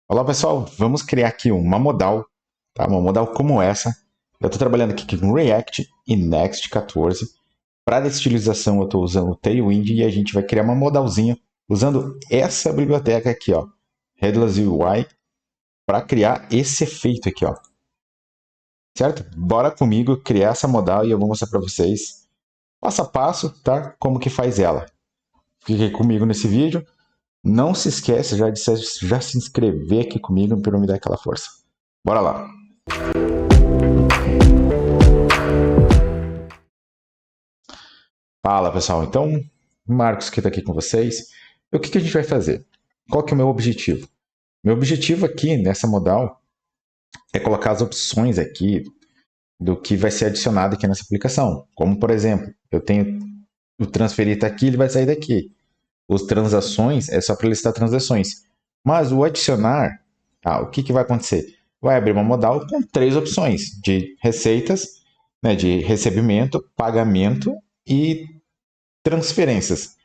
Olá pessoal, vamos criar aqui uma modal, tá? Uma modal como essa. Eu estou trabalhando aqui com React e Next 14. Para estilização eu estou usando o Tailwind e a gente vai criar uma modalzinha usando essa biblioteca aqui, ó, Headless UI, para criar esse efeito aqui, ó. Certo? Bora comigo criar essa modal e eu vou mostrar para vocês passo a passo, tá? Como que faz ela. Fique comigo nesse vídeo. Não se esqueça já se inscrever aqui comigo para me dar aquela força. Bora lá! Fala pessoal, então Marcos que está aqui com vocês. E o que a gente vai fazer? Qual que é o meu objetivo? Meu objetivo aqui nessa modal é colocar as opções aqui do que vai ser adicionado aqui nessa aplicação. Como por exemplo, eu tenho o transferir tá aqui, ele vai sair daqui. Os transações é só para listar transações. Mas o adicionar, o que vai acontecer? Vai abrir uma modal com 3 opções de receitas, né, de recebimento, pagamento e transferências.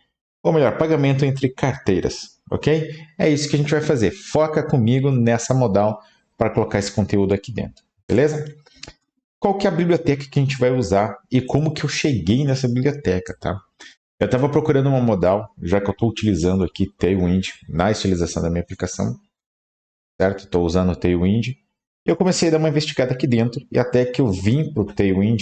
Ou melhor, pagamento entre carteiras, ok? É isso que a gente vai fazer. Foca comigo nessa modal para colocar esse conteúdo aqui dentro, beleza? Qual que é a biblioteca que a gente vai usar e como que eu cheguei nessa biblioteca, tá? Eu estava procurando uma modal, já que eu estou utilizando aqui Tailwind na estilização da minha aplicação, certo? Estou usando o Tailwind. E eu comecei a dar uma investigada aqui dentro e até que eu vim para o Tailwind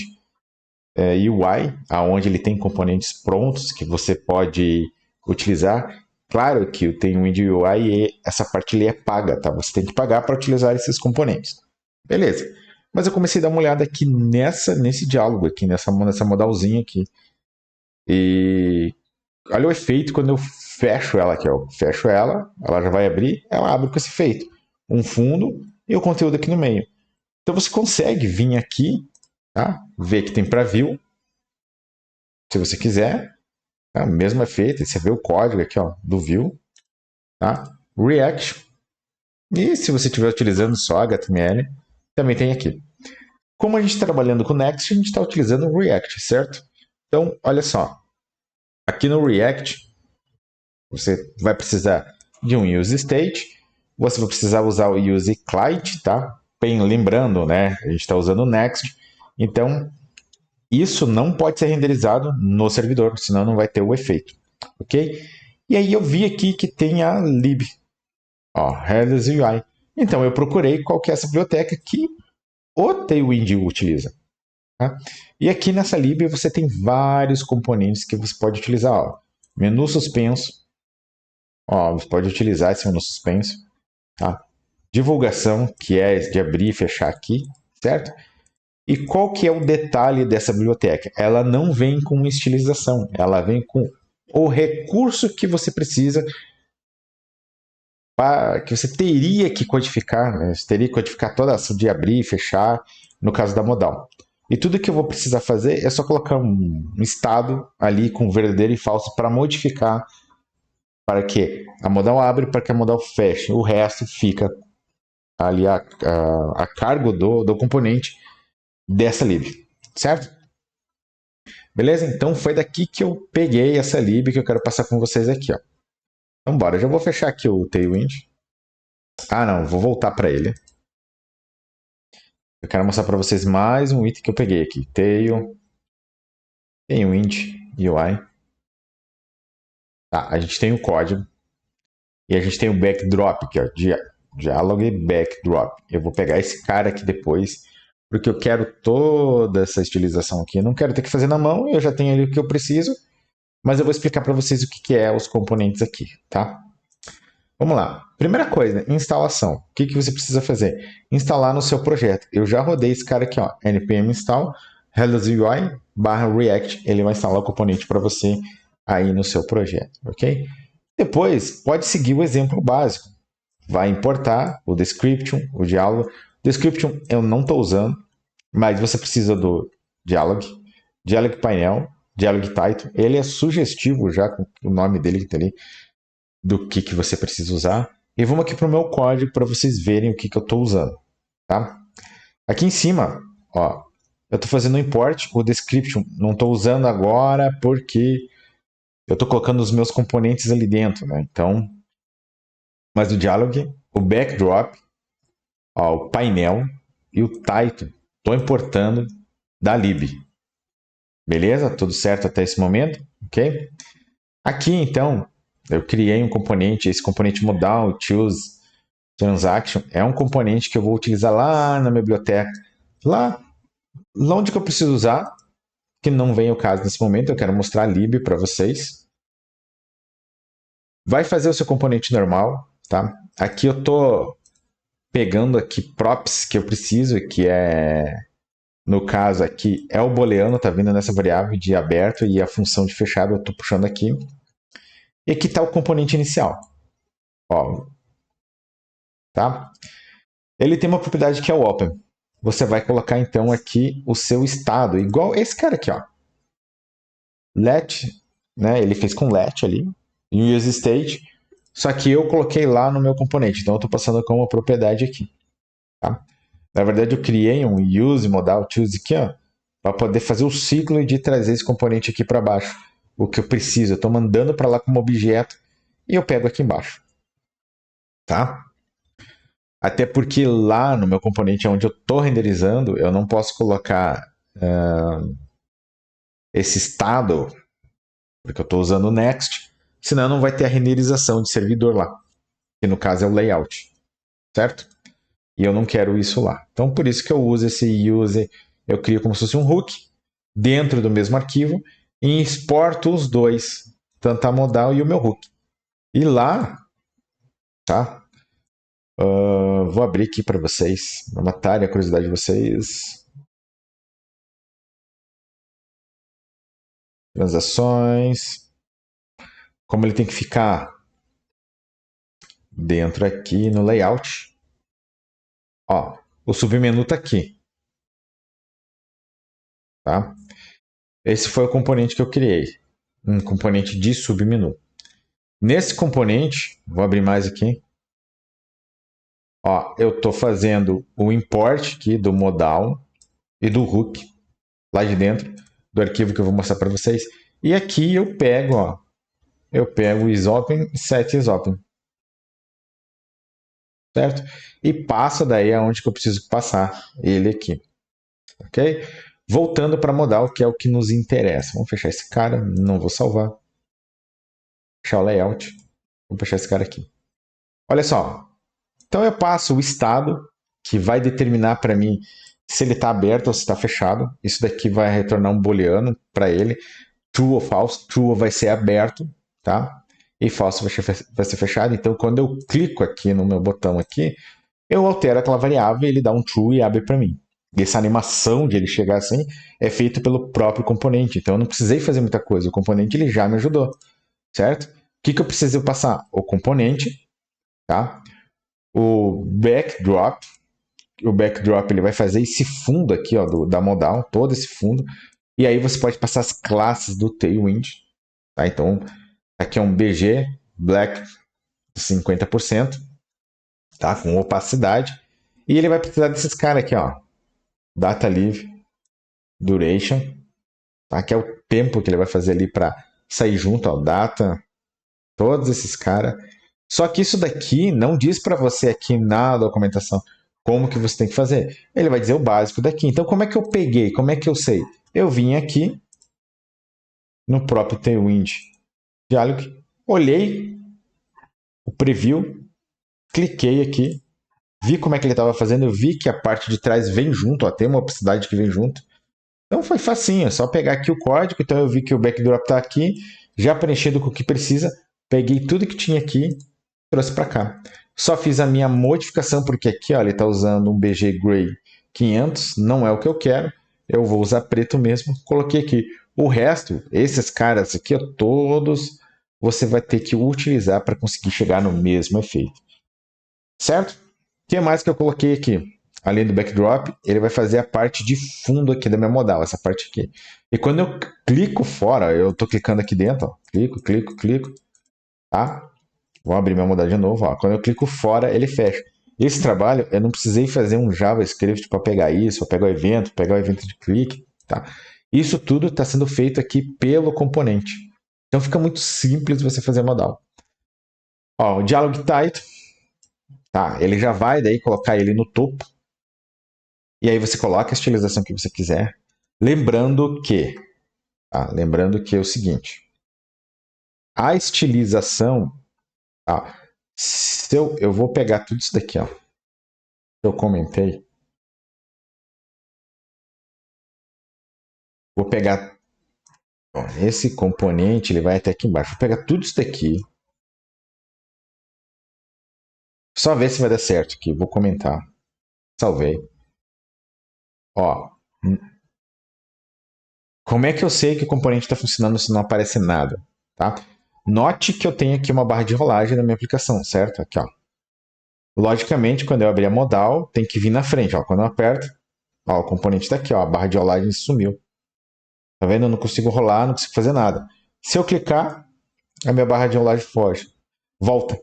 UI, aonde ele tem componentes prontos que você pode utilizar. Claro que o Tailwind UI, essa parte ali é paga, tá? Você tem que pagar para utilizar esses componentes. Beleza. Mas eu comecei a dar uma olhada aqui nesse diálogo aqui, nessa modalzinha aqui. E olha o efeito quando eu fecho ela aqui, ó. Fecho ela já vai abrir, ela abre com esse efeito. Um fundo e o conteúdo aqui no meio. Então você consegue vir aqui, tá? Ver que tem para view, se você quiser, tá? Mesmo efeito, você vê o código aqui, ó, do view, tá? React. E se você estiver utilizando só HTML, também tem aqui. Como a gente está trabalhando com Next, a gente está utilizando o React, certo? Então, olha só. Aqui no React, você vai precisar de um use state, você vai precisar usar o use client, tá? Bem, lembrando, né? A gente está usando o Next, então isso não pode ser renderizado no servidor, senão não vai ter o efeito, ok? E aí eu vi aqui que tem a lib, ó, headless UI. Então eu procurei qual que é essa biblioteca que o Tailwind utiliza. Tá? E aqui nessa lib você tem vários componentes que você pode utilizar. Ó. Menu suspenso, ó, você pode utilizar esse menu suspenso. Tá? Divulgação, que é de abrir e fechar aqui, certo? E qual que é o detalhe dessa biblioteca? Ela não vem com estilização, ela vem com o recurso que você precisa, que você teria que codificar, né? Você teria que codificar toda a ação de abrir e fechar, no caso da modal. E tudo que eu vou precisar fazer é só colocar um estado ali com verdadeiro e falso para modificar para que a modal abre, para que a modal feche. O resto fica ali a cargo do componente dessa lib, certo? Beleza? Então foi daqui que eu peguei essa lib que eu quero passar com vocês aqui, ó. Então bora, eu já vou fechar aqui o Tailwind. Ah não, vou voltar para ele. Eu quero mostrar para vocês mais um item que eu peguei aqui. Tailwind UI. Tá, a gente tem o código. E a gente tem o backdrop, que é o dialog backdrop. Eu vou pegar esse cara aqui depois, porque eu quero toda essa estilização aqui. Eu não quero ter que fazer na mão, eu já tenho ali o que eu preciso. Mas eu vou explicar para vocês o que é os componentes aqui, tá? Vamos lá. Primeira coisa, instalação. O que você precisa fazer? Instalar no seu projeto. Eu já rodei esse cara aqui, ó, npm install headless UI /react. Ele vai instalar o componente para você aí no seu projeto, ok? Depois, pode seguir o exemplo básico. Vai importar o description, o diálogo. Description eu não estou usando, mas você precisa do dialog, dialog painel, dialog title. Ele é sugestivo já com o nome dele que está ali, do que você precisa usar. E vamos aqui para o meu código para vocês verem o que eu estou usando. Tá? Aqui em cima, ó, eu estou fazendo um import, o description não estou usando agora porque eu estou colocando os meus componentes ali dentro. Né? Então, Mas o dialog, o backdrop, ó, o painel e o title, estou importando da lib. Beleza? Tudo certo até esse momento? Ok? Aqui, então, eu criei um componente, esse componente modal, choose transaction, é um componente que eu vou utilizar lá na minha biblioteca, lá, lá onde que eu preciso usar, que não vem o caso nesse momento, eu quero mostrar a lib para vocês. Vai fazer o seu componente normal, tá? Aqui eu tô pegando aqui props que eu preciso, que é, no caso aqui, é o booleano, tá vindo nessa variável de aberto e a função de fechado eu tô puxando aqui. E aqui está o componente inicial. Ó, tá? Ele tem uma propriedade que é o open. Você vai colocar então aqui o seu estado, igual esse cara aqui, ó. Let, né? Ele fez com let ali, use state, só que eu coloquei lá no meu componente, então eu estou passando como uma propriedade aqui. Tá? Na verdade, eu criei um use modal choose aqui, ó, para poder fazer o ciclo de trazer esse componente aqui para baixo. O que eu preciso, eu estou mandando para lá como objeto e eu pego aqui embaixo. Tá? Até porque lá no meu componente onde eu estou renderizando, eu não posso colocar esse estado, porque eu estou usando o next, senão não vai ter a renderização de servidor lá, que no caso é o layout, certo? E eu não quero isso lá. Então por isso que eu uso esse use, eu crio como se fosse um hook dentro do mesmo arquivo e exporto os dois, tanto a modal e o meu hook. E lá, tá? Vou abrir aqui para vocês, para matar a curiosidade de vocês. Transações. Como ele tem que ficar dentro aqui no layout. Ó, o submenu está aqui. Tá? Esse foi o componente que eu criei. Um componente de submenu. Nesse componente, vou abrir mais aqui. Ó, eu estou fazendo o import aqui do modal e do hook lá de dentro do arquivo que eu vou mostrar para vocês. E aqui eu pego, ó, eu pego o isopen e set isopen. Certo? E passo daí aonde que eu preciso passar ele aqui. Ok? Voltando para modal, que é o que nos interessa. Vamos fechar esse cara, não vou salvar. Fechar o layout. Vou fechar esse cara aqui. Olha só. Então eu passo o estado, que vai determinar para mim se ele está aberto ou se está fechado. Isso daqui vai retornar um booleano para ele. True ou false. True vai ser aberto, tá? E false vai ser fechado. Então quando eu clico aqui no meu botão aqui, eu altero aquela variável e ele dá um true e abre para mim. E essa animação de ele chegar assim é feita pelo próprio componente. Então eu não precisei fazer muita coisa. O componente ele já me ajudou, certo? O que eu preciso passar? O componente, tá? O backdrop. O backdrop ele vai fazer esse fundo aqui, ó, da modal, todo esse fundo. E aí você pode passar as classes do Tailwind. Tá? Então aqui é um BG Black de 50%, tá? Com opacidade. E ele vai precisar desses caras aqui, ó. Data live, duration, tá? Que é o tempo que ele vai fazer ali para sair junto, ó, data, todos esses caras. Só que isso daqui não diz para você aqui na documentação como que você tem que fazer. Ele vai dizer o básico daqui. Então, como é que eu peguei? Como é que eu sei? Eu vim aqui no próprio Tailwind Dialog, olhei o preview, cliquei aqui, vi como é que ele estava fazendo, eu vi que a parte de trás vem junto, ó, tem uma opacidade que vem junto. Então foi facinho, é só pegar aqui o código. Então eu vi que o backdrop está aqui, já preenchido com o que precisa. Peguei tudo que tinha aqui, trouxe para cá. Só fiz a minha modificação, porque aqui ó, ele está usando um BG Gray 500, não é o que eu quero. Eu vou usar preto mesmo. Coloquei aqui. O resto, esses caras aqui, ó, todos você vai ter que utilizar para conseguir chegar no mesmo efeito. Certo? O que mais que eu coloquei aqui? Além do backdrop, ele vai fazer a parte de fundo aqui da minha modal, essa parte aqui. E quando eu clico fora, eu estou clicando aqui dentro, ó, clico, tá? Vou abrir minha modal de novo, ó. Quando eu clico fora, ele fecha. Esse trabalho, eu não precisei fazer um JavaScript para pegar isso, para pegar o evento de clique, tá? Isso tudo está sendo feito aqui pelo componente. Então fica muito simples você fazer modal. Ó, o dialog type, Tá? Ele já vai daí colocar ele no topo. E aí você coloca a estilização que você quiser. Lembrando que, tá? Lembrando que é o seguinte. A estilização, tá? Se eu vou pegar tudo isso daqui, ó. Que eu comentei. Vou pegar ó, esse componente, ele vai até aqui embaixo. Vou pegar tudo isso daqui. Só ver se vai dar certo aqui. Vou comentar. Salvei. Ó, como é que eu sei que o componente está funcionando se não aparece nada? Tá? Note que eu tenho aqui uma barra de rolagem na minha aplicação, certo? Aqui, ó. Logicamente, quando eu abrir a modal, tem que vir na frente. Ó. Quando eu aperto, ó, o componente está aqui, ó, a barra de rolagem sumiu. Tá vendo? Eu não consigo rolar, não consigo fazer nada. Se eu clicar, a minha barra de rolagem foge. Volta.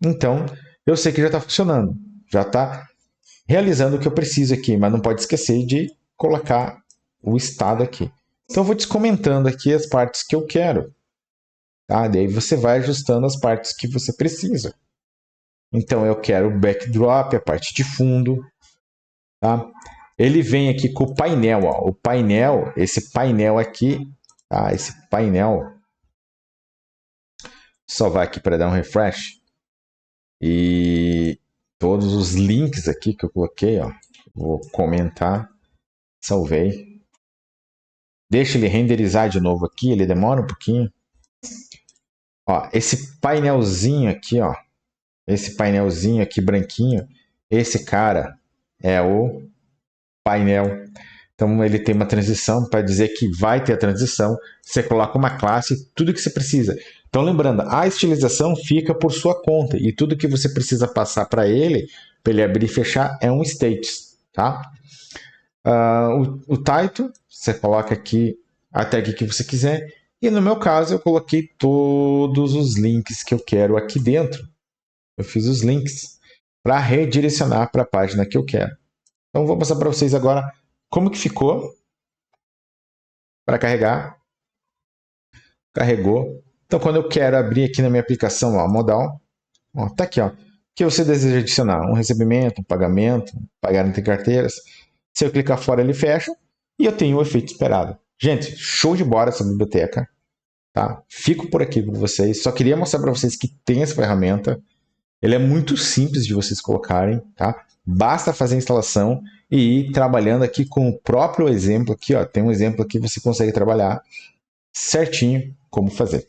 Então, eu sei que já está funcionando. Já está realizando o que eu preciso aqui, mas não pode esquecer de colocar o estado aqui. Então, eu vou descomentando aqui as partes que eu quero. Tá? Daí você vai ajustando as partes que você precisa. Então, eu quero o backdrop, a parte de fundo. Tá? Ele vem aqui com o painel. Ó. O painel, esse painel aqui, tá? Esse painel, só vai aqui para dar um refresh. E todos os links aqui que eu coloquei, ó, vou comentar, salvei. Deixa ele renderizar de novo aqui, ele demora um pouquinho. Ó, esse painelzinho aqui, ó, esse painelzinho aqui branquinho, esse cara é o painel. Então ele tem uma transição para dizer que vai ter a transição. Você coloca uma classe, tudo que você precisa. Então lembrando, a estilização fica por sua conta e tudo que você precisa passar para ele abrir e fechar, é um state, tá? O title, você coloca aqui a tag que você quiser. E no meu caso, eu coloquei todos os links que eu quero aqui dentro. Eu fiz os links para redirecionar para a página que eu quero. Então, vou passar para vocês agora como que ficou para carregar. Carregou. Então, quando eu quero abrir aqui na minha aplicação, ó, modal, ó, tá aqui, ó. O que você deseja adicionar? Um recebimento, um pagamento, pagar entre carteiras. Se eu clicar fora, ele fecha e eu tenho o efeito esperado. Gente, show de bola essa biblioteca. Tá? Fico por aqui com vocês. Só queria mostrar para vocês que tem essa ferramenta. Ele é muito simples de vocês colocarem. Tá? Basta fazer a instalação e ir trabalhando aqui com o próprio exemplo. Aqui, ó, tem um exemplo aqui que você consegue trabalhar certinho como fazer.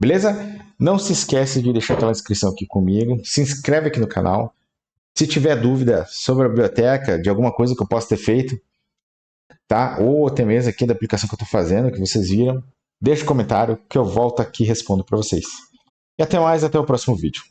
Beleza? Não se esquece de deixar aquela inscrição aqui comigo. Se inscreve aqui no canal. Se tiver dúvida sobre a biblioteca, de alguma coisa que eu possa ter feito, tá? Ou até mesmo aqui da aplicação que eu estou fazendo, que vocês viram, deixa um comentário que eu volto aqui e respondo para vocês. E até mais, até o próximo vídeo.